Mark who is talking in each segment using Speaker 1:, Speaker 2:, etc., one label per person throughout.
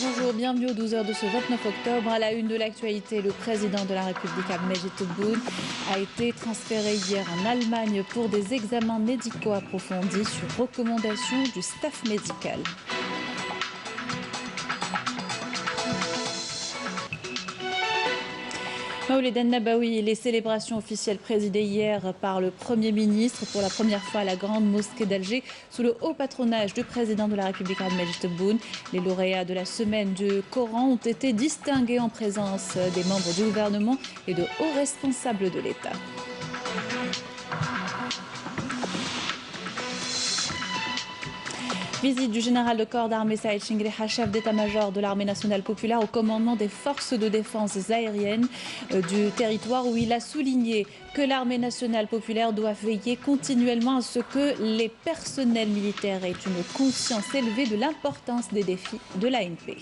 Speaker 1: bonjour, bienvenue aux 12h de ce 29 octobre. À la une de l'actualité, le président de la République, Abdelmadjid Tebboune, a été transféré hier en Allemagne pour des examens médicaux approfondis sur recommandation du staff médical. Maoulid Nabawi, les célébrations officielles présidées hier par le Premier ministre pour la première fois à la grande mosquée d'Alger sous le haut patronage du président de la République Abdelmadjid Tebboune. Les lauréats de la semaine du Coran ont été distingués en présence des membres du gouvernement et de hauts responsables de l'État. Visite du général de corps d'armée Saïd Chinguiriha, chef d'état-major de l'armée nationale populaire au commandement des forces de défense aériennes du territoire, où il a souligné que l'armée nationale populaire doit veiller continuellement à ce que les personnels militaires aient une conscience élevée de l'importance des défis de l'ANP.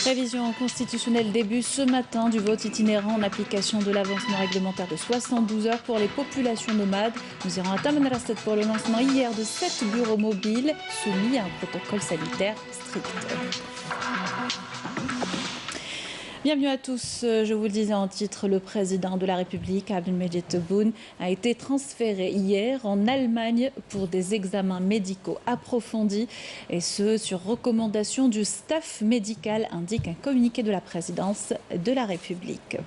Speaker 1: Révision constitutionnelle début ce matin du vote itinérant en application de l'avancement réglementaire de 72 heures pour les populations nomades. Nous irons à Tamanrasset pour le lancement hier de 7 bureaux mobiles soumis à un protocole sanitaire strict. Bienvenue à tous. Je vous le disais en titre, le président de la République, Abdelmadjid Tebboune, a été transféré hier en Allemagne pour des examens médicaux approfondis, et ce sur recommandation du staff médical, indique un communiqué de la présidence de la République.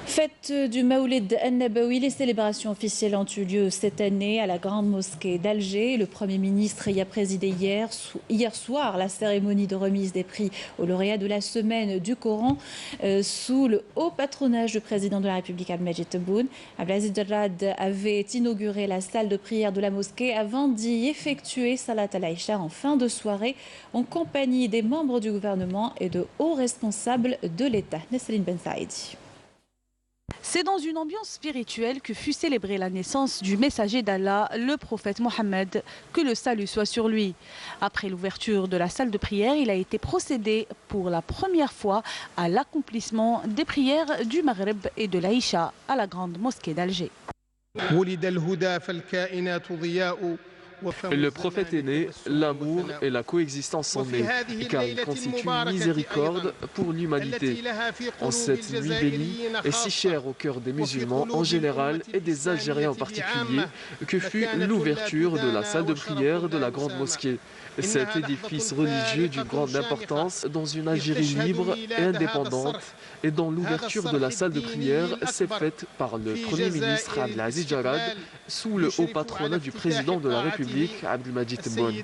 Speaker 1: Fête du Maoulid Nabawi, les célébrations officielles ont eu lieu cette année à la grande mosquée d'Alger. Le Premier ministre y a présidé hier soir la cérémonie de remise des prix aux lauréats de la semaine du Coran sous le haut patronage du président de la République, Abdelmadjid Tebboune. Abdelaziz Jarrad avait inauguré la salle de prière de la mosquée avant d'y effectuer Salat al-Aïcha en fin de soirée en compagnie des membres du gouvernement et de hauts responsables de l'État. Nesrine Ben Saïdi.
Speaker 2: C'est dans une ambiance spirituelle que fut célébrée la naissance du messager d'Allah, le prophète Mohammed, que le salut soit sur lui. Après l'ouverture de la salle de prière, il a été procédé pour la première fois à l'accomplissement des prières du Maghreb et de l'Aïcha à la grande mosquée d'Alger.
Speaker 3: Le prophète est né, l'amour et la coexistence sont nés, car il constitue une miséricorde pour l'humanité. En cette nuit bénie et si chère au cœur des musulmans en général et des Algériens en particulier, que fut l'ouverture de la salle de prière de la grande mosquée. Cet édifice religieux d'une grande importance dans une Algérie libre et indépendante, et dont l'ouverture de la salle de prière s'est faite par le Premier ministre Abdelaziz Jarrad sous le haut patronat du président de la République, Abdelmadjid Tebboune.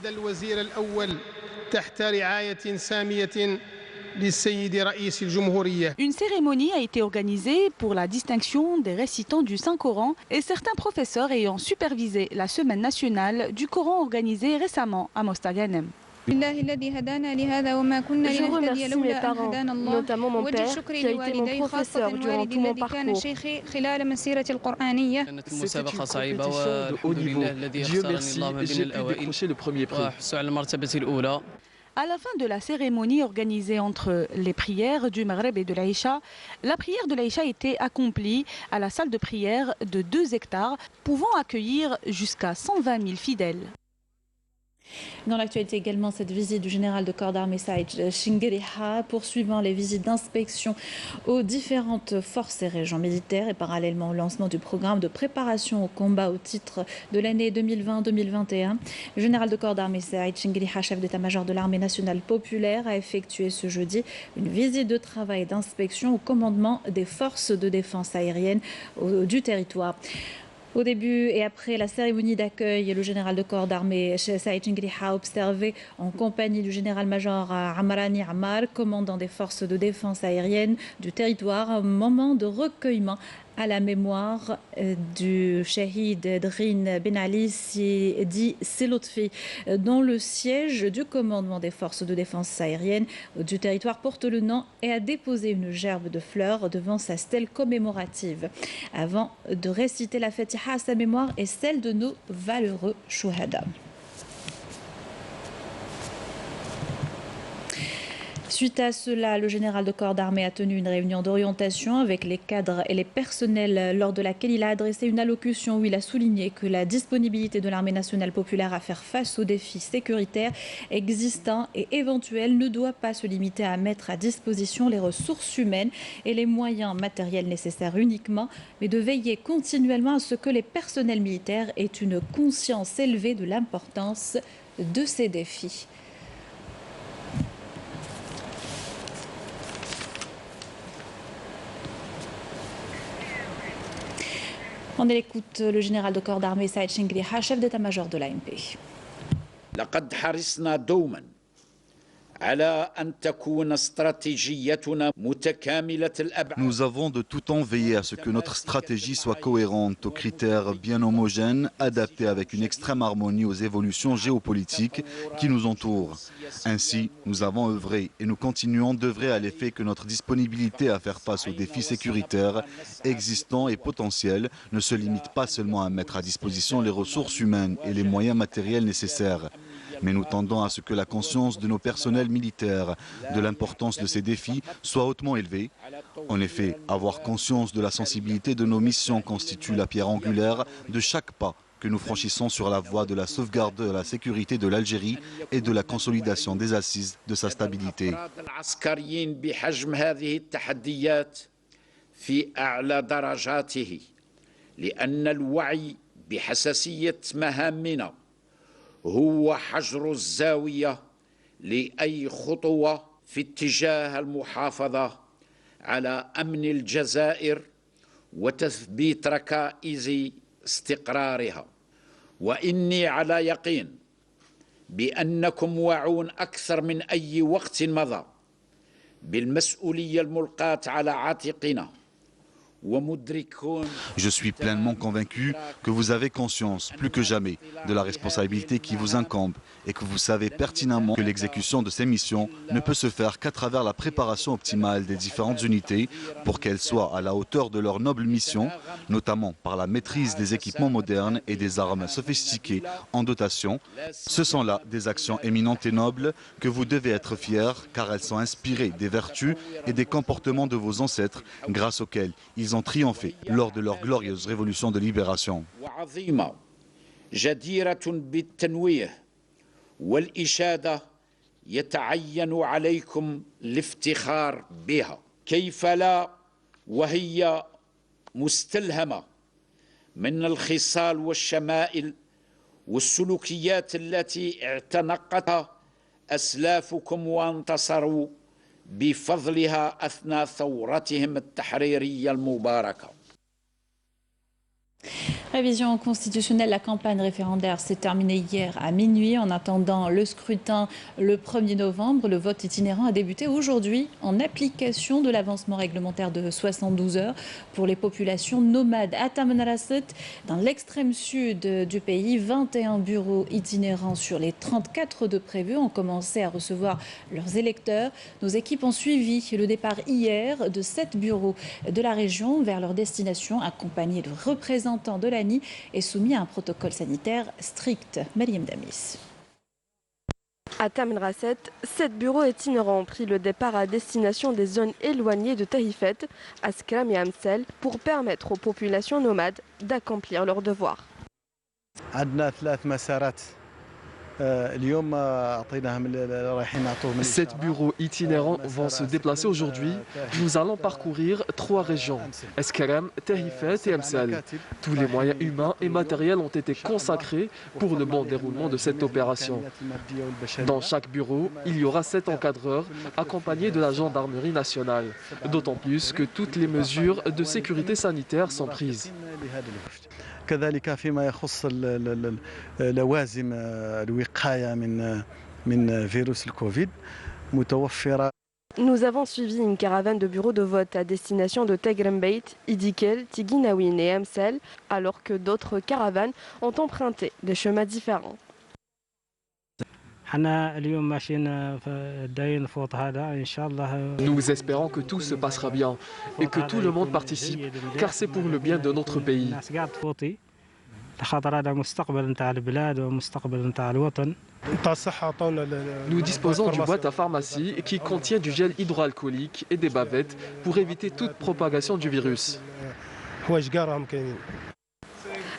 Speaker 2: Une cérémonie a été organisée pour la distinction des récitants du Saint-Coran et certains professeurs ayant supervisé la semaine nationale du Coran organisée récemment à Mostaganem.
Speaker 4: Je remercie mes parents, notamment mon père, qui a été mon professeur durant tout mon parcours.
Speaker 3: C'est une compétition de haut niveau. Dieu merci, j'ai pu décrocher le premier prix.
Speaker 2: À la fin de la cérémonie organisée entre les prières du Maghreb et de l'Aïcha, la prière de l'Aïcha a été accomplie à la salle de prière de 2 hectares, pouvant accueillir jusqu'à 120 000 fidèles.
Speaker 1: Dans l'actualité également, cette visite du général de corps d'armée Saïd Chinguiriha, poursuivant les visites d'inspection aux différentes forces et régions militaires et parallèlement au lancement du programme de préparation au combat au titre de l'année 2020-2021. Le général de corps d'armée Saïd Chinguiriha, chef d'état-major de l'armée nationale populaire, a effectué ce jeudi une visite de travail et d'inspection au commandement des forces de défense aérienne du territoire. Au début et après la cérémonie d'accueil, le général de corps d'armée Saïd Chinguiriha a observé en compagnie du général-major Amrani Ammar, commandant des forces de défense aérienne du territoire, un moment de recueillement à la mémoire du Shahid Drin Ben Ali dit Selotfi, dont le siège du commandement des forces de défense aérienne du territoire porte le nom, et a déposé une gerbe de fleurs devant sa stèle commémorative avant de réciter la Fatiha à sa mémoire et celle de nos valeureux chouhada. Suite à cela, le général de corps d'armée a tenu une réunion d'orientation avec les cadres et les personnels lors de laquelle il a adressé une allocution où il a souligné que la disponibilité de l'armée nationale populaire à faire face aux défis sécuritaires existants et éventuels ne doit pas se limiter à mettre à disposition les ressources humaines et les moyens matériels nécessaires uniquement, mais de veiller continuellement à ce que les personnels militaires aient une conscience élevée de l'importance de ces défis. On écoute le général de corps d'armée Saïd Chingriha, chef d'état-major de l'AMP.
Speaker 5: Nous avons de tout temps veillé à ce que notre stratégie soit cohérente, aux critères bien homogènes, adaptés avec une extrême harmonie aux évolutions géopolitiques qui nous entourent. Ainsi, nous avons œuvré et nous continuons d'œuvrer à l'effet que notre disponibilité à faire face aux défis sécuritaires existants et potentiels ne se limite pas seulement à mettre à disposition les ressources humaines et les moyens matériels nécessaires. Mais nous tendons à ce que la conscience de nos personnels militaires de l'importance de ces défis soit hautement élevée. En effet, avoir conscience de la sensibilité de nos missions constitue la pierre angulaire de chaque pas que nous franchissons sur la voie de la sauvegarde de la sécurité de l'Algérie et de la consolidation des assises de sa stabilité.
Speaker 6: هو حجر الزاوية لأي خطوة في اتجاه المحافظة على أمن الجزائر وتثبيت ركائز استقرارها وإني على يقين بأنكم واعون أكثر من أي وقت مضى بالمسؤولية الملقاة على عاتقنا.
Speaker 5: Je suis pleinement convaincu que vous avez conscience, plus que jamais, de la responsabilité qui vous incombe et que vous savez pertinemment que l'exécution de ces missions ne peut se faire qu'à travers la préparation optimale des différentes unités pour qu'elles soient à la hauteur de leur noble mission, notamment par la maîtrise des équipements modernes et des armes sophistiquées en dotation. Ce sont là des actions éminentes et nobles que vous devez être fiers car elles sont inspirées des vertus et des comportements de vos ancêtres grâce auxquels ils ont triomphé lors de leur glorieuse révolution de libération.
Speaker 6: والإشادة يتعين عليكم الافتخار بها كيف لا وهي مستلهمة من الخصال والشمائل والسلوكيات التي اعتنقتها أسلافكم وانتصروا بفضلها أثناء ثورتهم التحريرية المباركة.
Speaker 1: Révision constitutionnelle, la campagne référendaire s'est terminée hier à minuit. En attendant le scrutin le 1er novembre, le vote itinérant a débuté aujourd'hui en application de l'avancement réglementaire de 72 heures pour les populations nomades. À Tamanrasset, dans l'extrême sud du pays, 21 bureaux itinérants sur les 34 de prévus ont commencé à recevoir leurs électeurs. Nos équipes ont suivi le départ hier de 7 bureaux de la région vers leur destination, accompagnés de représentants de l'ANI et soumis à un protocole sanitaire strict. Mariam Damis.
Speaker 4: À Tamanrasset, 7 bureaux itinérants ont pris le départ à destination des zones éloignées de Tahifet, Askram et Amsel pour permettre aux populations nomades d'accomplir leurs devoirs.
Speaker 3: Sept bureaux itinérants vont se déplacer aujourd'hui. Nous allons parcourir 3 régions, Askram, Tahifet et Amsal. Tous les moyens humains et matériels ont été consacrés pour le bon déroulement de cette opération. Dans chaque bureau, il y aura 7 encadreurs accompagnés de la gendarmerie nationale. D'autant plus que toutes les mesures de sécurité sanitaire sont prises.
Speaker 7: كذلك فيما يخص لوازم الوقاية من فيروس الكوفيد متوفرة.
Speaker 4: Nous avons suivi une caravane de bureaux de vote à destination de Tegrembeit, Idikel, Tiginawin et Amsel, alors que d'autres caravanes ont emprunté des chemins différents.
Speaker 3: Nous espérons que tout se passera bien et que tout le monde participe, car c'est pour le bien de notre pays. Nous disposons d'une boîte à pharmacie qui contient du gel hydroalcoolique et des bavettes pour éviter toute propagation du virus.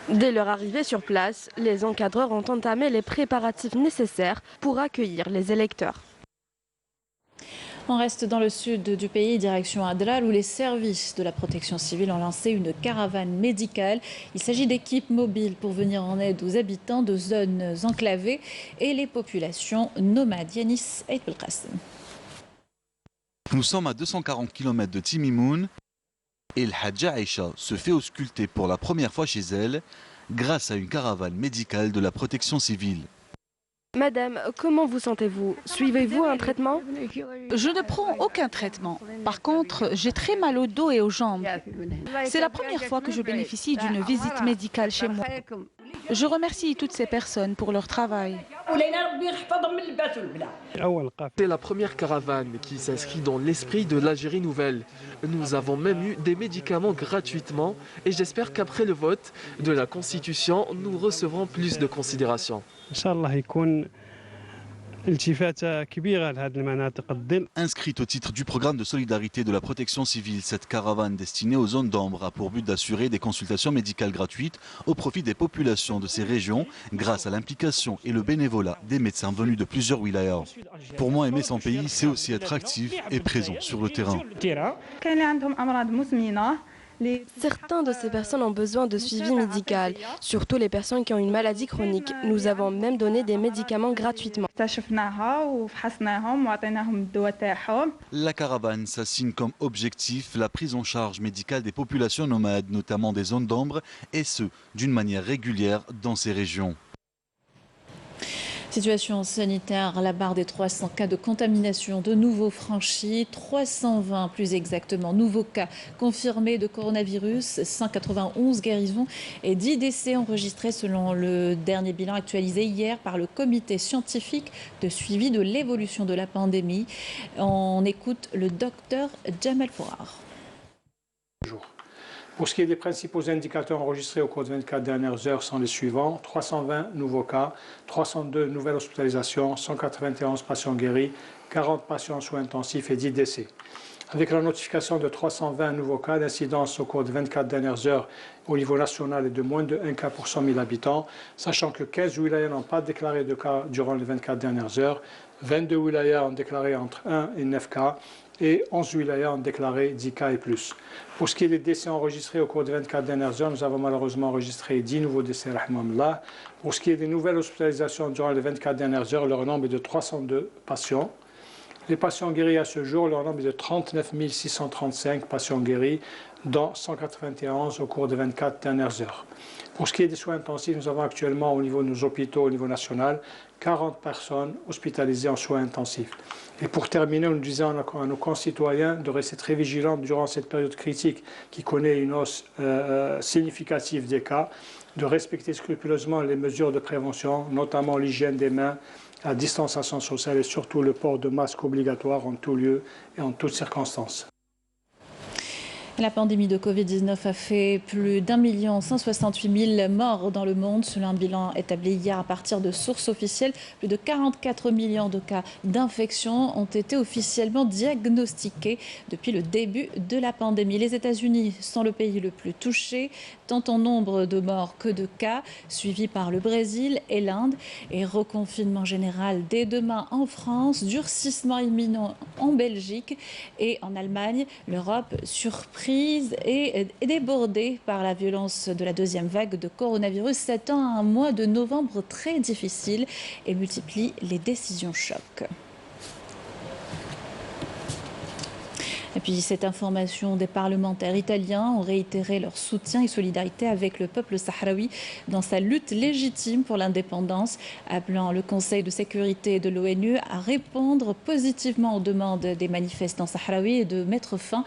Speaker 4: Dès leur arrivée sur place, les encadreurs ont entamé les préparatifs nécessaires pour accueillir les électeurs.
Speaker 1: On reste dans le sud du pays, direction Adrar, où les services de la protection civile ont lancé une caravane médicale. Il s'agit d'équipes mobiles pour venir en aide aux habitants de zones enclavées et les populations nomades. Yanis Aït-Belkacem.
Speaker 5: Nous sommes à 240 km de Timimoun et El Hadja Aïcha se fait ausculter pour la première fois chez elle grâce à une caravane médicale de la protection civile.
Speaker 4: Madame, comment vous sentez-vous? Suivez-vous un traitement?
Speaker 2: Je ne prends aucun traitement. Par contre, j'ai très mal au dos et aux jambes. C'est la première fois que je bénéficie d'une visite médicale chez moi. Je remercie toutes ces personnes pour leur travail.
Speaker 3: C'est la première caravane qui s'inscrit dans l'esprit de l'Algérie nouvelle. Nous avons même eu des médicaments gratuitement et j'espère qu'après le vote de la Constitution, nous recevrons plus de considération.
Speaker 5: Inscrite au titre du programme de solidarité de la protection civile, cette caravane destinée aux zones d'ombre a pour but d'assurer des consultations médicales gratuites au profit des populations de ces régions grâce à l'implication et le bénévolat des médecins venus de plusieurs wilayas. Pour moi, aimer son pays, c'est aussi être actif et présent sur le terrain.
Speaker 4: Certains de ces personnes ont besoin de suivi médical, surtout les personnes qui ont une maladie chronique. Nous avons même donné des médicaments gratuitement.
Speaker 5: La caravane s'assigne comme objectif la prise en charge médicale des populations nomades, notamment des zones d'ombre, et ce, d'une manière régulière dans ces régions.
Speaker 1: Situation sanitaire, la barre des 300 cas de contamination de nouveau franchie, 320 plus exactement nouveaux cas confirmés de coronavirus, 191 guérisons et 10 décès enregistrés selon le dernier bilan actualisé hier par le comité scientifique de suivi de l'évolution de la pandémie. On écoute le docteur Jamal Fourar.
Speaker 8: Pour ce qui est des principaux indicateurs enregistrés au cours des 24 dernières heures sont les suivants. 320 nouveaux cas, 302 nouvelles hospitalisations, 191 patients guéris, 40 patients en soins intensifs et 10 décès. Avec la notification de 320 nouveaux cas, l'incidence au cours des 24 dernières heures au niveau national est de moins de 1 cas pour 100 000 habitants, sachant que 15 wilayas n'ont pas déclaré de cas durant les 24 dernières heures, 22 wilayas ont déclaré entre 1 et 9 cas, et 11 wilayas ont déclaré 10 cas et plus. Pour ce qui est des décès enregistrés au cours des 24 dernières heures, nous avons malheureusement enregistré 10 nouveaux décès, rahmahullah. Pour ce qui est des nouvelles hospitalisations durant les 24 dernières heures, leur nombre est de 302 patients. Les patients guéris à ce jour, leur nombre est de 39 635 patients guéris, dont 191 au cours des 24 dernières heures. Pour ce qui est des soins intensifs, nous avons actuellement au niveau de nos hôpitaux, au niveau national, 40 personnes hospitalisées en soins intensifs. Et pour terminer, nous disons à nos concitoyens de rester très vigilants durant cette période critique qui connaît une hausse significative des cas, de respecter scrupuleusement les mesures de prévention, notamment l'hygiène des mains, la distanciation sociale et surtout le port de masques obligatoire en tout lieu et en toutes circonstances.
Speaker 1: La pandémie de Covid-19 a fait plus d'1 168 000 morts dans le monde. Selon un bilan établi hier à partir de sources officielles, plus de 44 millions de cas d'infection ont été officiellement diagnostiqués depuis le début de la pandémie. Les États-Unis sont le pays le plus touché, tant en nombre de morts que de cas, suivi par le Brésil et l'Inde. Et reconfinement général dès demain en France, durcissement imminent en Belgique et en Allemagne. L'Europe surprise et débordée par la violence de la deuxième vague de coronavirus s'attend à un mois de novembre très difficile et multiplie les décisions chocs. Et puis cette information, des parlementaires italiens ont réitéré leur soutien et solidarité avec le peuple sahraoui dans sa lutte légitime pour l'indépendance, appelant le Conseil de sécurité de l'ONU à répondre positivement aux demandes des manifestants sahraouis et de mettre fin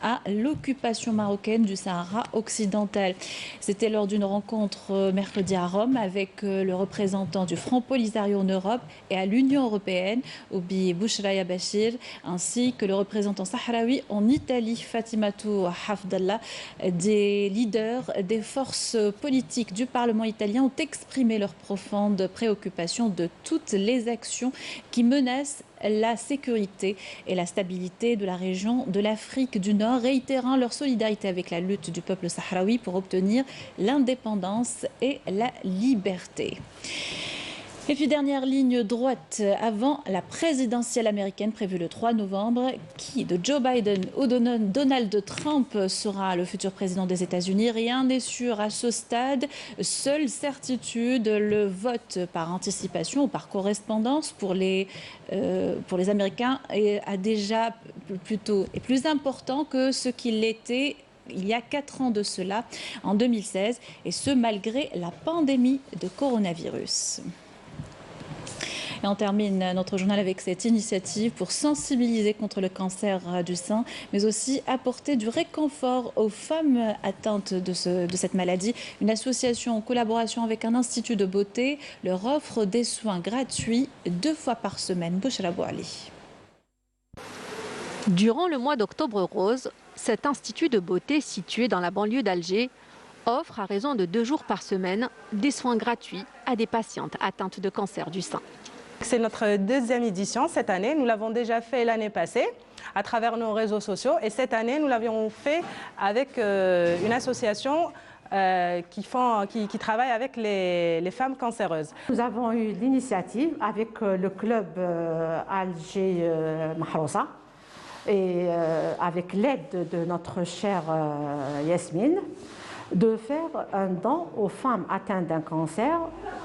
Speaker 1: à l'occupation marocaine du Sahara occidental. C'était lors d'une rencontre mercredi à Rome avec le représentant du Front Polisario en Europe et à l'Union européenne, Obi Bouchraya Bachir, ainsi que le représentant sahraoui Sahraoui en Italie. Fatimatou Hafdallah, des leaders des forces politiques du Parlement italien ont exprimé leur profonde préoccupation de toutes les actions qui menacent la sécurité et la stabilité de la région de l'Afrique du Nord, réitérant leur solidarité avec la lutte du peuple sahraoui pour obtenir l'indépendance et la liberté. Et puis dernière ligne droite avant la présidentielle américaine prévue le 3 novembre, qui de Joe Biden ou Donald Trump sera le futur président des États-Unis. Rien n'est sûr à ce stade. Seule certitude, le vote par anticipation ou par correspondance pour les Américains est plus important que ce qu'il était il y a 4 ans de cela, en 2016, et ce malgré la pandémie de coronavirus. Et on termine notre journal avec cette initiative pour sensibiliser contre le cancer du sein, mais aussi apporter du réconfort aux femmes atteintes de cette maladie. Une association en collaboration avec un institut de beauté leur offre des soins gratuits 2 fois par semaine. Bouchra Bouali.
Speaker 9: Durant le mois d'octobre rose, cet institut de beauté situé dans la banlieue d'Alger offre à raison de 2 jours par semaine des soins gratuits à des patientes atteintes de cancer du sein.
Speaker 10: C'est notre 2e édition cette année. Nous l'avons déjà fait l'année passée à travers nos réseaux sociaux. Et cette année, nous l'avions fait avec une association qui travaille avec les femmes cancéreuses.
Speaker 11: Nous avons eu l'initiative avec le club Alger Mahrousa et avec l'aide de notre chère Yasmine, de faire un don aux femmes atteintes d'un cancer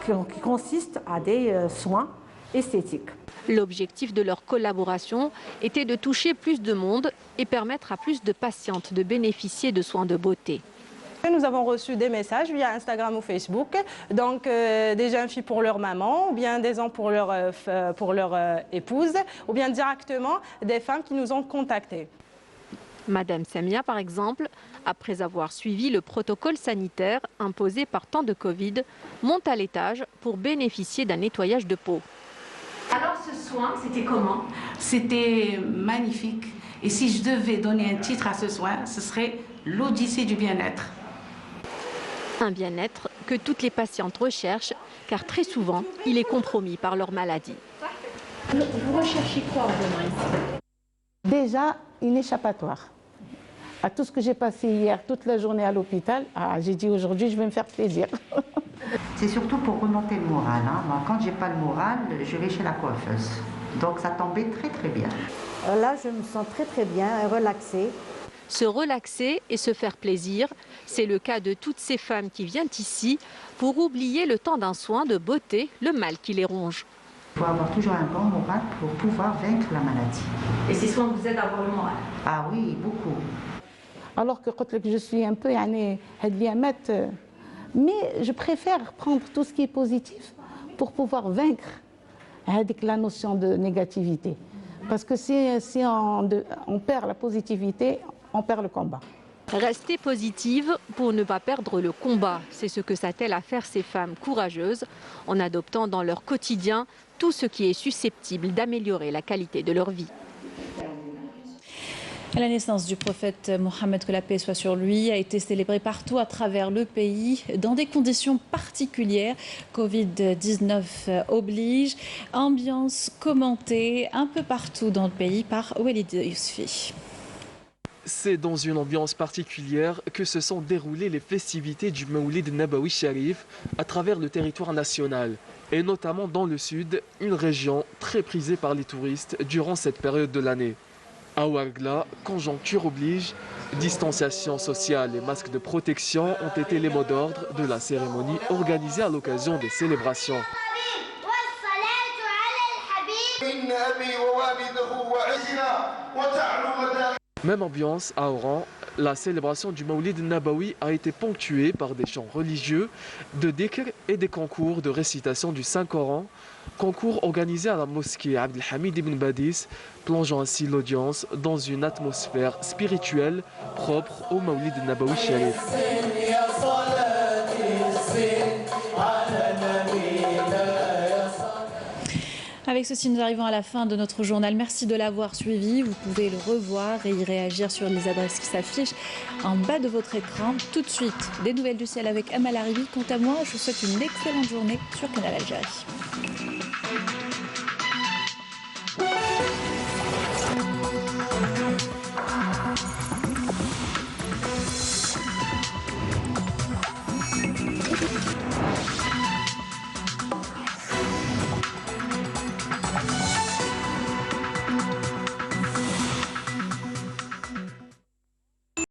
Speaker 11: qui consiste à des soins esthétiques.
Speaker 9: L'objectif de leur collaboration était de toucher plus de monde et permettre à plus de patientes de bénéficier de soins de beauté.
Speaker 10: Nous avons reçu des messages via Instagram ou Facebook, donc des jeunes filles pour leur maman, ou bien des hommes pour leur épouse, ou bien directement des femmes qui nous ont contactés.
Speaker 9: Madame Samia, par exemple, après avoir suivi le protocole sanitaire imposé par temps de Covid, monte à l'étage pour bénéficier d'un nettoyage de peau.
Speaker 12: Alors ce soin, c'était comment? C'était magnifique. Et si je devais donner un titre à ce soin, ce serait l'Odyssée du bien-être.
Speaker 9: Un bien-être que toutes les patientes recherchent, car très souvent, il est compromis par leur maladie.
Speaker 11: Vous recherchez quoi en venant ici?
Speaker 13: Déjà, une échappatoire. À tout ce que j'ai passé hier, toute la journée à l'hôpital, j'ai dit aujourd'hui, je vais me faire plaisir.
Speaker 14: C'est surtout pour remonter le moral. Moi, quand j'ai pas le moral, je vais chez la coiffeuse. Donc ça tombait très très bien.
Speaker 11: Là, je me sens très très bien, relaxée.
Speaker 9: Se relaxer et se faire plaisir, c'est le cas de toutes ces femmes qui viennent ici pour oublier le temps d'un soin de beauté, le mal qui les ronge.
Speaker 14: Il faut avoir toujours un bon moral pour pouvoir vaincre la maladie.
Speaker 12: Et ces soins vous aident à avoir le moral?
Speaker 14: Ah oui, beaucoup.
Speaker 13: Alors que je suis un peu mais je préfère prendre tout ce qui est positif pour pouvoir vaincre avec la notion de négativité. Parce que si on perd la positivité, on perd le combat.
Speaker 9: Rester positive pour ne pas perdre le combat, c'est ce que s'attellent à faire ces femmes courageuses en adoptant dans leur quotidien tout ce qui est susceptible d'améliorer la qualité de leur vie.
Speaker 1: La naissance du prophète Mohammed, que la paix soit sur lui, a été célébrée partout à travers le pays dans des conditions particulières. Covid-19 oblige. Ambiance commentée un peu partout dans le pays par Walid Yousfi.
Speaker 3: C'est dans une ambiance particulière que se sont déroulées les festivités du Mawlid Nabawi Sharif à travers le territoire national, et notamment dans le sud, une région très prisée par les touristes durant cette période de l'année. À Ouargla, conjoncture oblige, distanciation sociale et masques de protection ont été les mots d'ordre de la cérémonie organisée à l'occasion des célébrations. Même ambiance à Oran, la célébration du Mawlid Nabawi a été ponctuée par des chants religieux, de dhikr et des concours de récitation du Saint-Coran, concours organisés à la mosquée Abdelhamid ibn Badis, plongeant ainsi l'audience dans une atmosphère spirituelle propre au Mawlid Nabawi Sharif.
Speaker 1: Avec Avec ceci, nous arrivons à la fin de notre journal. Merci de l'avoir suivi. Vous pouvez le revoir et y réagir sur les adresses qui s'affichent en bas de votre écran. Tout de suite, des nouvelles du ciel avec Amal Arivi. Quant à moi, je vous souhaite une excellente journée sur Canal Algérie.